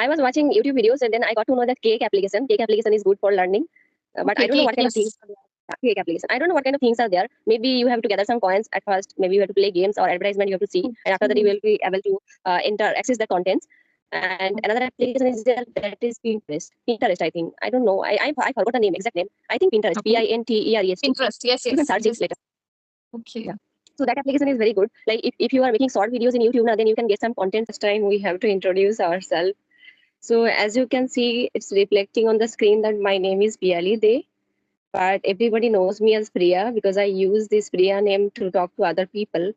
I was watching YouTube videos and then I got to know that cake application. Cake application is good for learning, but I Okay, don't know cake. what kind of things. Yes. Cake application. I don't know what kind of things are there. Maybe you have to gather some coins at first. Maybe you have to play games or advertisement you have to see, and after that you Okay. will be able to enter access the contents. And another application is there that is Pinterest. Pinterest, I think. I don't know. I forgot the name, exact name. I think Pinterest. Okay. Pinterest. Pinterest. Yes, You can yes. search it This. later. Okay. Yeah. So that application is very good. Like if you are making short videos in YouTube now, then you can get some content. This time we have to introduce ourselves. So as you can see, it's reflecting on the screen that my name is Piali De, but everybody knows me as Priya because I use this Priya name to talk to other people.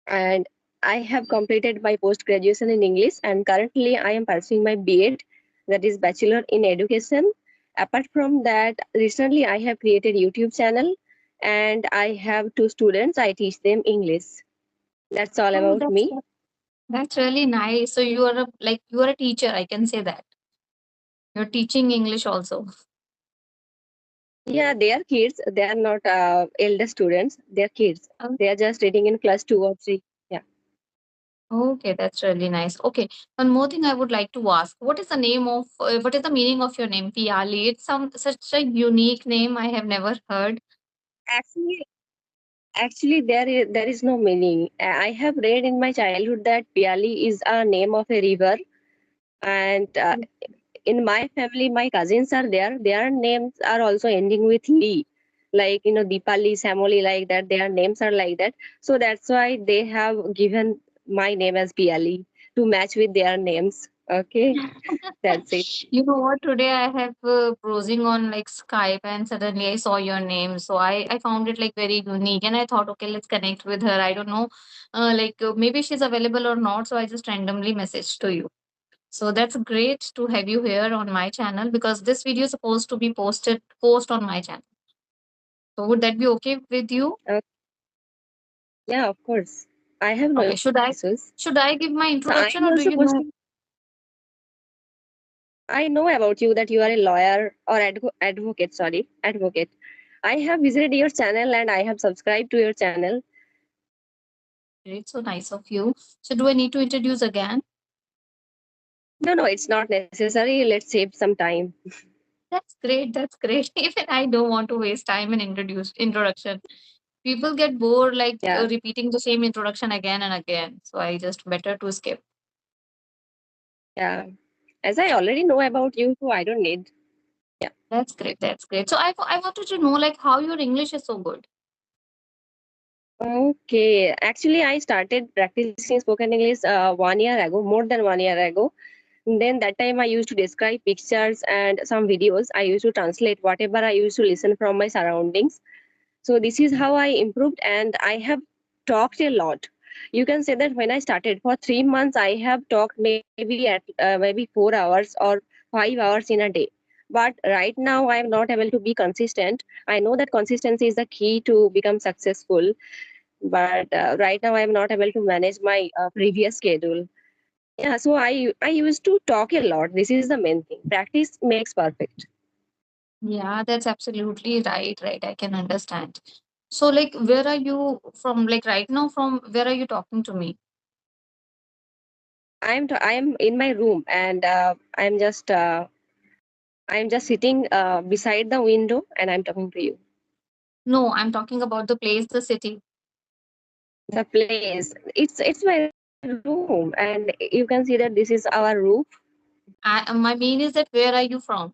And I have completed my post graduation in English, and currently I am pursuing my B.Ed, that is Bachelor in Education. Apart from that, recently I have created YouTube channel, and I have two students. I teach them English. That's all Oh, about me. that's really nice. So you are you are a teacher. I can say that you're teaching English also. Yeah, they are kids. They are not elder students. They are kids. They are just reading in class 2 or 3. Yeah. Okay, that's really nice. Okay, one more thing I would like to ask: what is the name of, what is the meaning of your name, Piali? It's such a unique name. I have never heard. Actually, there is no meaning. I have read in my childhood that Piali is a name of a river, and in my family, my cousins are there. Their names are also ending with Lee, like Deepali, Samoli, like that. Their names are like that. So that's why they have given my name as Piali to match with their names. Okay, that's it. You know what? Today I have browsing on Skype, and suddenly I saw your name. So I found it very unique, and I thought, okay, let's connect with her. I don't know, maybe she's available or not. So I just randomly messaged to you. So that's great to have you here on my channel because this video is supposed to be post on my channel. So would that be okay with you? Uh, yeah, of course. I have no Okay, issues. should I give my So I'm introduction or do also you know? posting. I know about you that you are a lawyer or advocate. Sorry, advocate. I have visited your channel and I have subscribed to your channel. Great, so nice of you. So do I need to introduce again? No, no, it's not necessary. Let's save some time. That's great. That's great. Even I don't want to waste time in introduction. People get bored Yeah, repeating the same introduction again and again. So I just better to skip. yeah. As I already know about you, so I don't need. Yeah. That's great. That's great. So I wanted to know how your English is so good. Okay. Actually, I started practicing spoken English 1 year ago, more than 1 year ago. And then that time I used to describe pictures and some videos. I used to translate whatever I used to listen from my surroundings. So this is how I improved, and I have talked a lot. You can say that when I started for 3 months, I have talked maybe at maybe 4 hours or 5 hours in a day. But right now, I am not able to be consistent. I know that consistency is the key to become successful, but right now I am not able to manage my previous schedule. Yeah, so I used to talk a lot. This is the main thing. Practice makes perfect. Yeah, that's absolutely right. Right. I can understand. So where are you from? Right now, from where are you talking to me? I am in my room, and I'm just sitting beside the window and I'm talking to you. No, I'm talking about the place, the city. The place, it's my room, and you can see that this is our roof. My mean is that where are you from?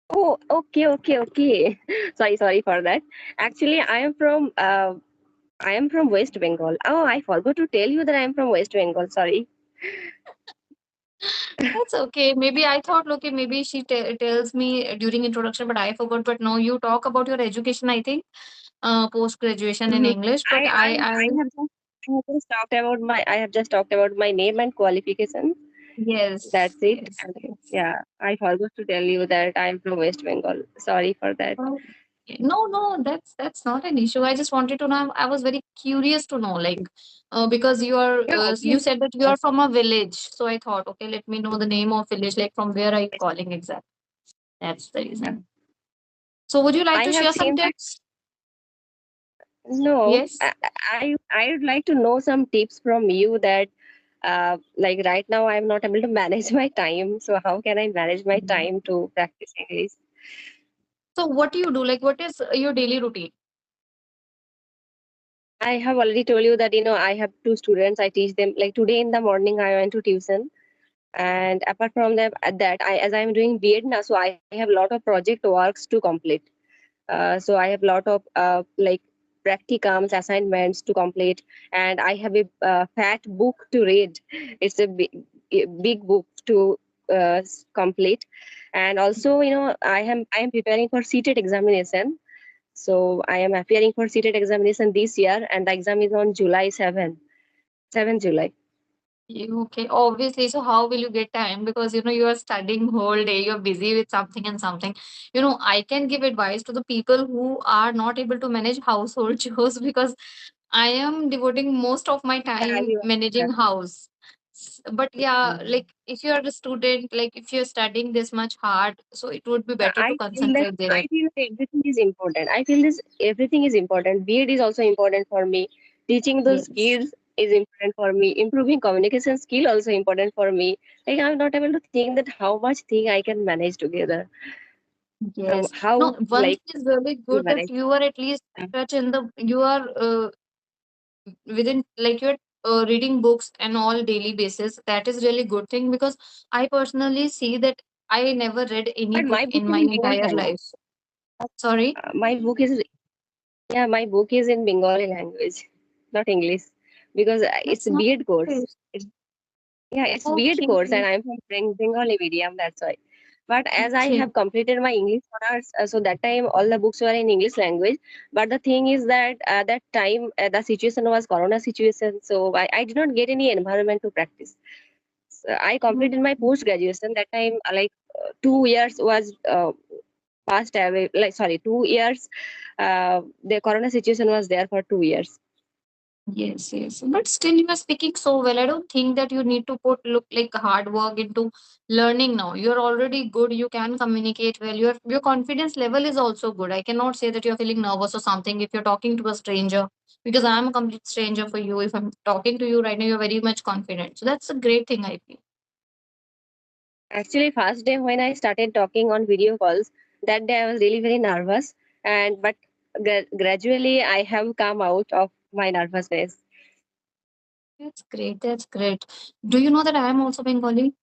Oh, okay. Sorry for that. Actually, I am from West Bengal. Oh, I forgot to tell you that I am from West Bengal. Sorry. That's okay. Maybe I thought, okay, maybe she tells me during introduction, but I forgot. But no, you talk about your education, I think, post graduation in Mhm. English. I But I I have just talked about my name and qualification. yes, That's it. yes, And yes. yeah, I forgot to tell you that I'm from West Bengal. Sorry for that. Oh, no, no, that's not an issue. I just wanted to know. I was very curious to know, because Yeah, you obviously. said that you are from a village. So I thought, okay, let me know the name of village. Like from where are you calling exactly? That's the Yeah. reason. So would you like I to have share some seen that. tips? No, Yes. I would like to know some tips from you that Like right now I'm not able to manage my time, so how can I manage my Mhm. time to practice English? So what do you do? Like, what is your daily routine? I have already told you that I have two students. I teach them, like today in the morning I went to tuition, and apart from that, I as I'm doing B.Ed now, so I have a lot of project works to complete. So I have a lot of like practicums, assignments to complete, and I have a fat book to read. It's a big book to complete, and also I am preparing for seated examination. So I am appearing for seated examination this year, and the exam is on July 7 July. Okay, obviously. So how will you get time? Because you are studying whole day, you're busy with something and something. I can give advice to the people who are not able to manage household chores because I am devoting most of my Yeah, time you managing are. house. But yeah, Mhm. like if you are a student, like if you're studying this much hard, so it would be better to I feel that concentrate there. I feel that everything is important. I feel this everything is important. B.Ed is also important for me. Teaching those Yes. kids is important for me. Improving communication skill also important for me. Like I'm not able to think that how much thing I can manage together. Yes. No, How one like thing is really to good that manage. you are at least touch in the you are within like you're reading books and all daily basis. That is really good thing because I personally see that I never read any But book my book in is my in Bengali entire language. life. Sorry. My book is Yeah, my book is in Bengali language, not English, because it's That's a not B.Ed course. nice. Yeah, it's B.Ed Okay. course, and I'm from Bengali medium. That's why. But as I Okay. have completed my English honors, so that time all the books were in English language. But the thing is that that time the situation was Corona situation, so I did not get any environment to practice. So I completed my post graduation that time. 2 years was passed away. Like sorry, 2 years. The Corona situation was there for 2 years. Yes, yes. But still you are speaking so well. I don't think that you need to put look like hard work into learning now. You're already good. You can communicate well. Your confidence level is also good. I cannot say that you're feeling nervous or something if you're talking to a stranger because I'm a complete stranger for you. If I'm talking to you right now, you're very much confident. So that's a great thing, I feel. Actually, first day when I started talking on video calls, that day I was really very nervous, and but gradually I have come out of my nervousness. That's great. That's great. Do you know that I am also Bengali?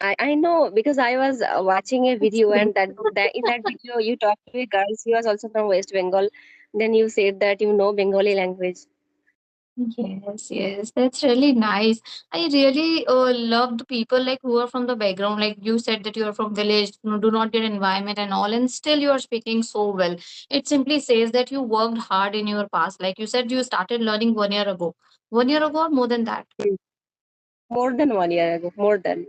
I know because I was watching a That's video, great. and that in that video you talked to a girl. She was also from West Bengal. Then you said that you know Bengali language. Yes, yes, that's really nice. I really love the people like who are from the background. Like you said that you are from village, do not get environment and all, and still you are speaking so well. It simply says that you worked hard in your past. Like you said, you started learning 1 year ago. 1 year ago or more than that? Hmm. More than 1 year ago. More than.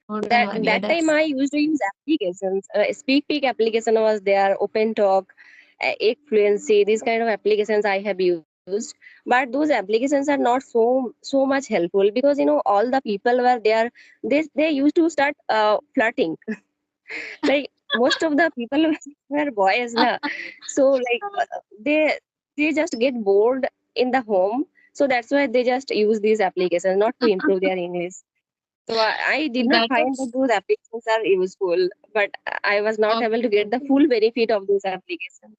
More than that 1 year. that time That's I used to use applications. Speak application was there, Open Talk, Egg Fluency. These kind of applications I have used, but those applications are not so much helpful because all the people were there. They used to start flirting. Like most of the people were boys now, so like they just get bored in the home. So that's why they just use these applications not to improve their English. So I did not that find is that those applications are useful, but I was not able to get the okay. full benefit of those applications.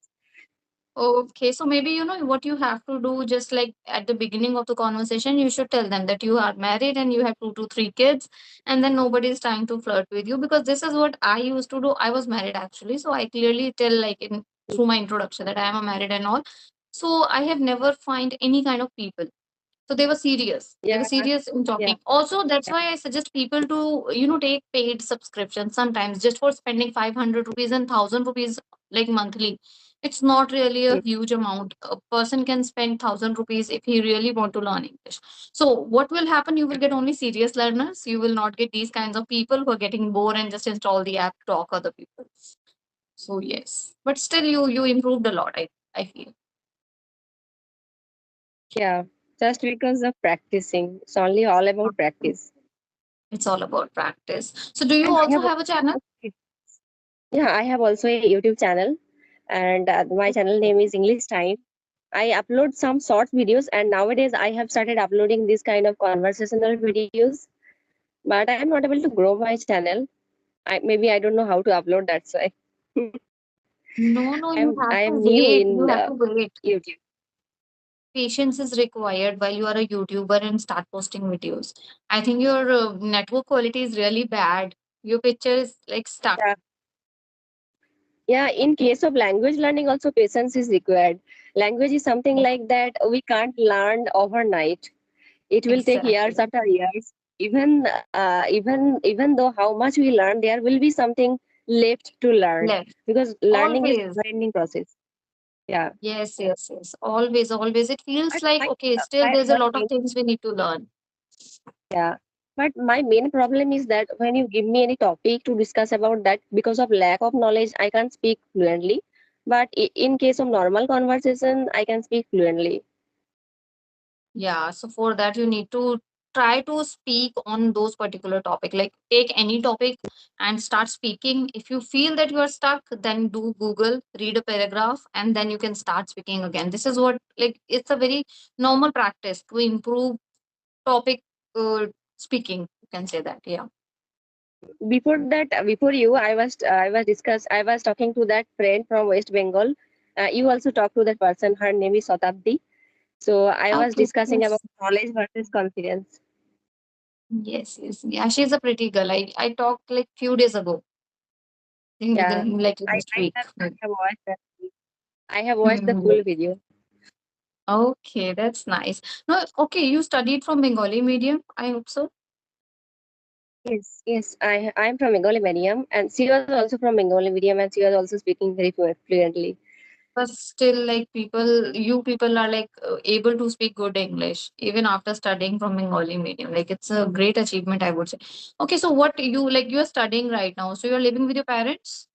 Okay, so maybe you know what you have to do, just like at the beginning of the conversation, you should tell them that you are married and you have 2 to 3 kids, and then nobody is trying to flirt with you because this is what I used to do. I was married actually, so I clearly tell like in through my introduction that I am a married and all. So I have never find any kind of people so they were serious. They were Yeah, serious in yeah. talking. Also, that's why I suggest people to, take paid subscription sometimes just for spending 500 rupees and 1000 rupees like monthly. It's not really a Mm. huge amount. A person can spend 1000 rupees if he really want to learn English. So what will happen? You will get only serious learners. You will not get these kinds of people who are getting bored and just install the app to talk other people. So yes, but still you improved a lot. I feel Yeah, just because of practicing. It's only all about practice. it's all about practice. So do you And I also have have a channel? yeah, I have also a YouTube channel, and my channel name is English Time. I upload some short videos, and nowadays I have started uploading this kind of conversational videos. But I am not able to grow my channel. Maybe I don't know how to upload. That's why No, no, you I have am to new wait. in You have to wait. YouTube. Patience is required while you are a YouTuber and start posting videos. I think your network quality is really bad. Your picture is like stuck. Yeah, yeah. In case of language learning, also patience is required. Language is something like that we can't learn overnight. It will take years Exactly. after years. Even though how much we learn, there will be something left to learn, Left. because learning is Always. never ending process. Yeah. Yes, yes, yes. Always, always. It feels But like, okay, still there's a my lot of main, things we need to learn. yeah. But my main problem is that when you give me any topic to discuss about that, because of lack of knowledge, I can't speak fluently. But in case of normal conversation, I can speak fluently. Yeah, so for that you need to try to speak on those particular topic. Like take any topic and start speaking. If you feel that you are stuck, then do Google, read a paragraph, and then you can start speaking again. This is what like it's a very normal practice to improve topic speaking. You can say that. Yeah. Before that, before you, I was talking to that friend from West Bengal. You also talked to that person. Her name is Satabdi. So I was Okay. discussing about Yes. knowledge versus confidence. Yes. Yes. Yeah. She's a pretty girl. I talked like few days ago. I think Yeah, within like last week. I have watched that. I have watched the Mhm. full video. Okay, that's nice. No, okay, you studied from Bengali medium, I hope so. Yes, yes. I am from Bengali medium, and she was also from Bengali medium, and she was also speaking very fluently. But still, like people, you people are like able to speak good English even after studying from Bengali medium. Like it's a great achievement, I would say. Okay, so what you like you are studying right now, so you're living with your parents?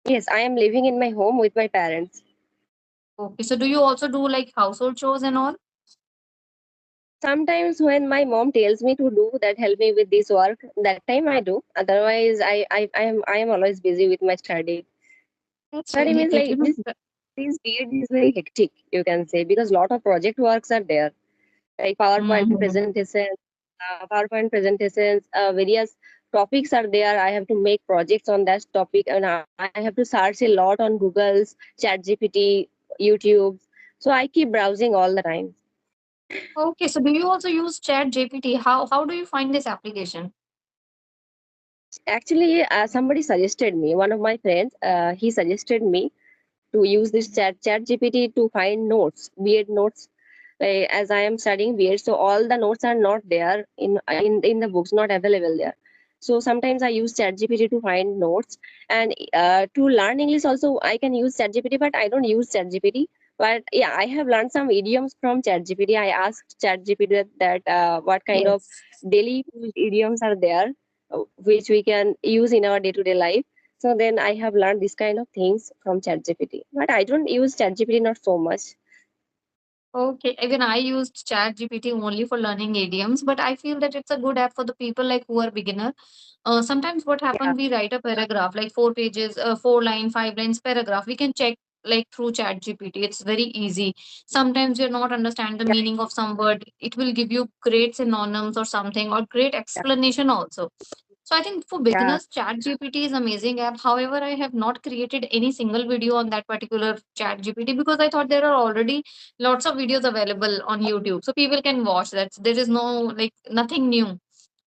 Yes, I am living in my home with my parents. Okay, so do you also do like household chores and all? Sometimes when my mom tells me to do that, help me with this work, that time I do. Otherwise, I am always busy with my study. That's Study really means great. like this period is very hectic, you can say, because lot of project works are there, like Mhm. PowerPoint presentations, various topics are there. I have to make projects on that topic, and I have to search a lot on Google's ChatGPT, YouTube. So I keep browsing all the time. Okay, so do you also use Chat GPT? How do you find this application? Actually, somebody suggested me. One of my friends, he suggested me to use this chat GPT to find notes, B.Ed notes. As I am studying B.Ed, so all the notes are not there in the books, not available there. So sometimes I use chat GPT to find notes, and to learn English also I can use chat GPT, but I don't use chat GPT. But yeah, I have learned some idioms from chat GPT. I asked chat GPT that what kind of Yes. daily idioms are there, which we can use in our day to day life. So then I have learned this kind of things from ChatGPT. But I don't use ChatGPT not so much. Okay, even I used ChatGPT only for learning idioms, but I feel that it's a good app for the people like who are beginner. Sometimes what Yeah, happens, we write a paragraph like 4 pages, 4 line, 5 lines paragraph. We can check like through ChatGPT. It's very easy. Sometimes you're not understand the yeah, meaning of some word. It will give you great synonyms or something or great yeah, explanation also. So I think for yeah, beginners, ChatGPT is amazing app. However, I have not created any single video on that particular ChatGPT because I thought there are already lots of videos available on YouTube, so people can watch that. There is no like nothing new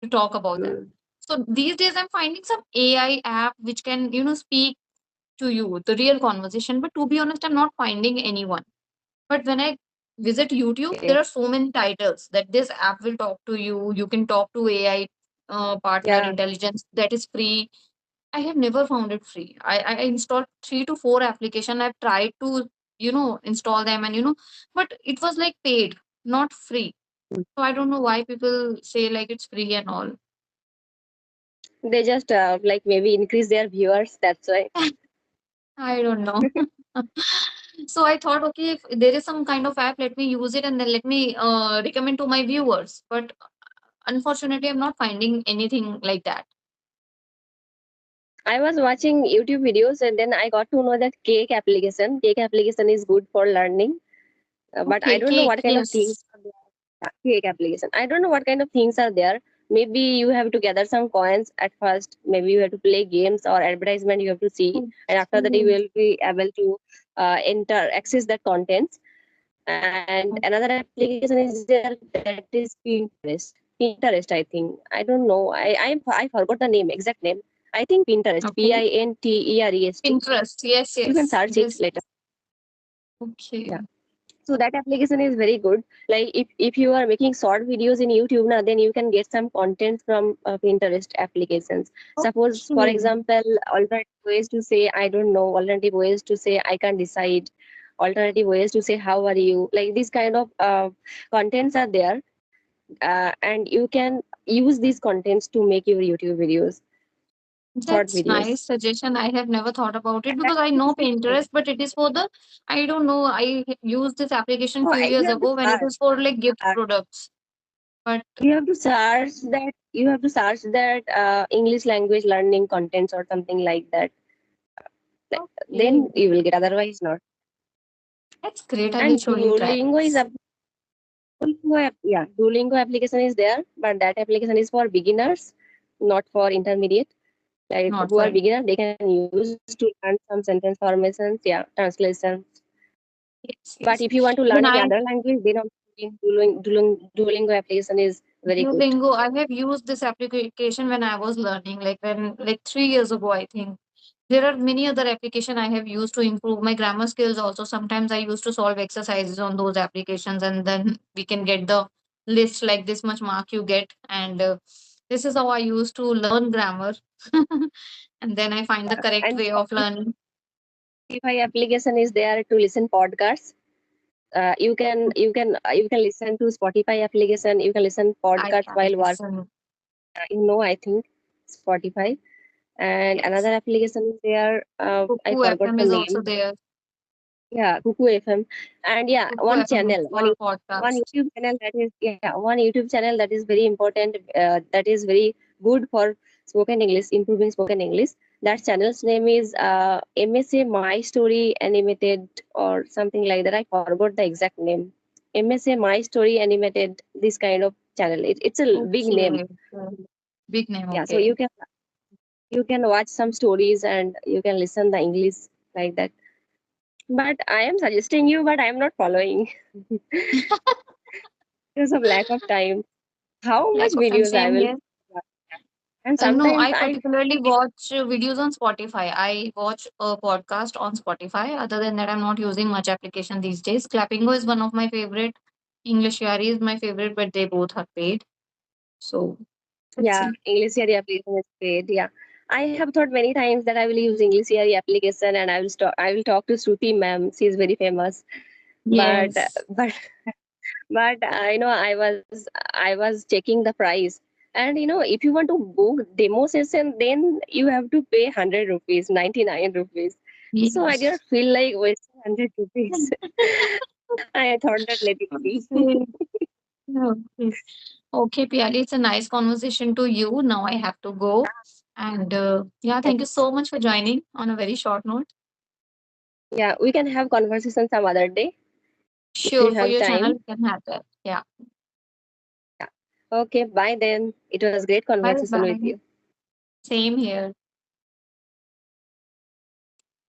to talk about that. mm, So these days, I'm finding some AI app which can speak to you the real conversation. But to be honest, I'm not finding anyone. But when I visit YouTube, okay, there are so many titles that this app will talk to you. You can talk to AI partner yeah. intelligence that is free. I have never found it free. I installed 3 to 4 application. I've tried to, install them and but it was like paid, not free. Mm. So I don't know why people say like it's free and all. They just like maybe increase their viewers. That's why. I don't know. So I thought, okay, if there is some kind of app, let me use it and then let me recommend to my viewers. But unfortunately, I'm not finding anything like that. I was watching YouTube videos and then I got to know that cake application. Cake application is good for learning, but I Okay, don't know cake. what kind of things Yes. are there. Yeah, cake application. I don't know what kind of things are there. Maybe you have to gather some coins at first. Maybe you have to play games or advertisement you have to see, and after that you Okay. will be able to enter access that contents. And another application is there that is Pinterest. Pinterest, I think. I don't know. I forgot the name, exact name. I think Pinterest. Okay. Pinterest. Pinterest. You can Yes, search it yes. later. This. Yeah. Okay. So that application is very good. Like if you are making short videos in YouTube now, then you can get some content from Pinterest applications. Suppose, for Okay. example, alternative ways to say I don't know, alternative ways to say I can't decide, alternative ways to say how are you. Like these kind of contents are there, and you can use these contents to make your YouTube videos, short That's videos. nice suggestion. I have never thought about it That because I is know good. Pinterest, but it is for the, I don't know. I used this application Oh, few you years have to ago when it search. is for like gift products. But You have to search that. You have to search that English language learning contents or something like that. okay, Then you will get. Otherwise, not. that's great. I will And surely try Duolingo is this. a yeah. Duolingo application is there, but that application is for beginners, not for intermediate. Like Not who for are it. beginner, they can use to learn some sentence formations, yeah, translations. Yes, But yes. if you want to learn Even any I other language, then also Duolingo application is very good. Duolingo, I have used this application when I was learning, like when like 3 years ago, I think. There are many other application I have used to improve my grammar skills also. Sometimes I used to solve exercises on those applications, and then we can get the list like this much mark you get. And this is how I used to learn grammar. And then I find the correct And way of learning. Spotify application is there to listen podcasts. You can listen to Spotify application. You can listen I podcasts can while work. listen. I think Spotify. And Yes. another application is there. I Cuckoo forgot FM the is also name. there. Yeah, Kuku FM. And yeah, Cuckoo one FM is channel, for podcast. YouTube channel that is one YouTube channel that is very important. That is very good for spoken English, improving spoken English. That channel's name is MSA My Story Animated or something like that. I forgot the exact name. MSA My Story Animated. This kind of channel. It's a big Okay. name. Big name. Yeah, so Okay. you can watch some stories and you can listen the English like that. But I am suggesting you, but I am not following because of lack of time. How much Lack of time. videos I Same will here. watch? And No, sometimes I I particularly watch videos on Spotify. I watch a podcast on Spotify. Other than that, I'm not using much application these days. Clappingo is one of my favorite. English Yari is my favorite, but they both are paid. So that's yeah, it. English theory application is great. Yeah. I have thought many times that I will use English theory application and I will talk to Shruti ma'am. She is very famous. But Yes. but I was checking the price. And if you want to book demo session, then you have to pay 100 rupees, 99 rupees. So I did Yes. not feel like wasting 100 rupees. I thought that let it be. Okay. Okay. Okay, Piali, it's a nice conversation to you. Now I have to go. And yeah, thank you so much for joining on a very short note. Yeah, we can have conversation some other day if Sure, you for have your channel, time. you can have that. Yeah. Yeah. Okay, bye then. It was great Bye conversation with bye. you. Same here.